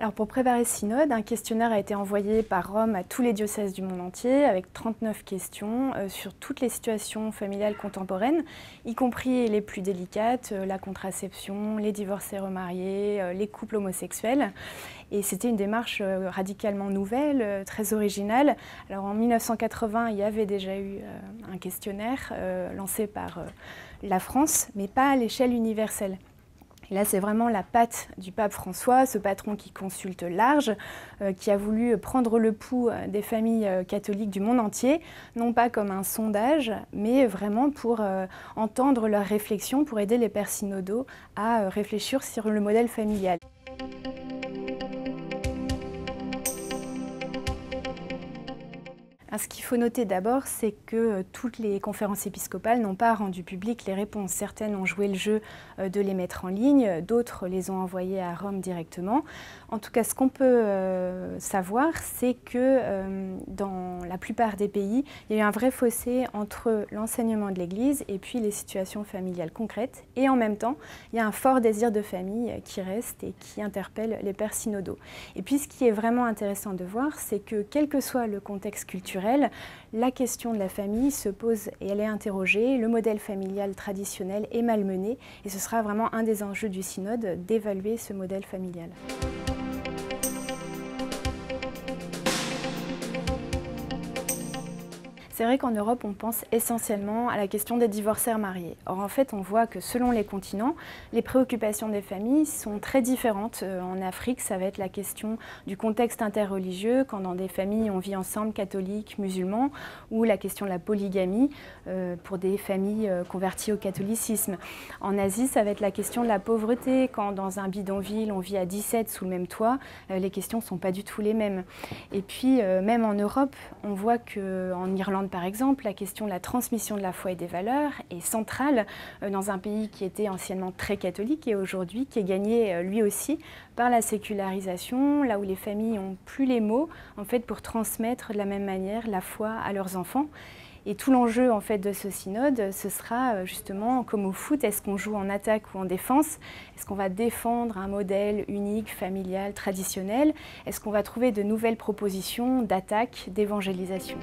Alors pour préparer ce synode, un questionnaire a été envoyé par Rome à tous les diocèses du monde entier avec 39 questions sur toutes les situations familiales contemporaines, y compris les plus délicates, la contraception, les divorcés remariés, les couples homosexuels. Et c'était une démarche radicalement nouvelle, très originale. Alors en 1980, il y avait déjà eu un questionnaire lancé par la France, mais pas à l'échelle universelle. Et là, c'est vraiment la patte du pape François, ce patron qui consulte large, qui a voulu prendre le pouls des familles catholiques du monde entier, non pas comme un sondage, mais vraiment pour entendre leurs réflexions, pour aider les pères synodaux à réfléchir sur le modèle familial. Ce qu'il faut noter d'abord, c'est que toutes les conférences épiscopales n'ont pas rendu publiques les réponses. Certaines ont joué le jeu de les mettre en ligne, d'autres les ont envoyées à Rome directement. En tout cas, ce qu'on peut savoir, c'est que dans la plupart des pays, il y a eu un vrai fossé entre l'enseignement de l'Église et puis les situations familiales concrètes. Et en même temps, il y a un fort désir de famille qui reste et qui interpelle les pères synodaux. Et puis, ce qui est vraiment intéressant de voir, c'est que quel que soit le contexte culturel, la question de la famille se pose et elle est interrogée. Le modèle familial traditionnel est malmené et ce sera vraiment un des enjeux du synode d'évaluer ce modèle familial. C'est vrai qu'en Europe, on pense essentiellement à la question des divorcés remariés. Or, en fait, on voit que selon les continents, les préoccupations des familles sont très différentes. En Afrique, ça va être la question du contexte interreligieux, quand dans des familles on vit ensemble, catholiques, musulmans, ou la question de la polygamie pour des familles converties au catholicisme. En Asie, ça va être la question de la pauvreté, quand dans un bidonville on vit à 17 sous le même toit, les questions ne sont pas du tout les mêmes. Et puis, même en Europe, on voit qu'en Irlande, par exemple, la question de la transmission de la foi et des valeurs est centrale dans un pays qui était anciennement très catholique et aujourd'hui qui est gagné lui aussi par la sécularisation, là où les familles n'ont plus les mots en fait, pour transmettre de la même manière la foi à leurs enfants. Et tout l'enjeu en fait, de ce synode, ce sera justement comme au foot, est-ce qu'on joue en attaque ou en défense? Est-ce qu'on va défendre un modèle unique, familial, traditionnel? Est-ce qu'on va trouver de nouvelles propositions d'attaque, d'évangélisation?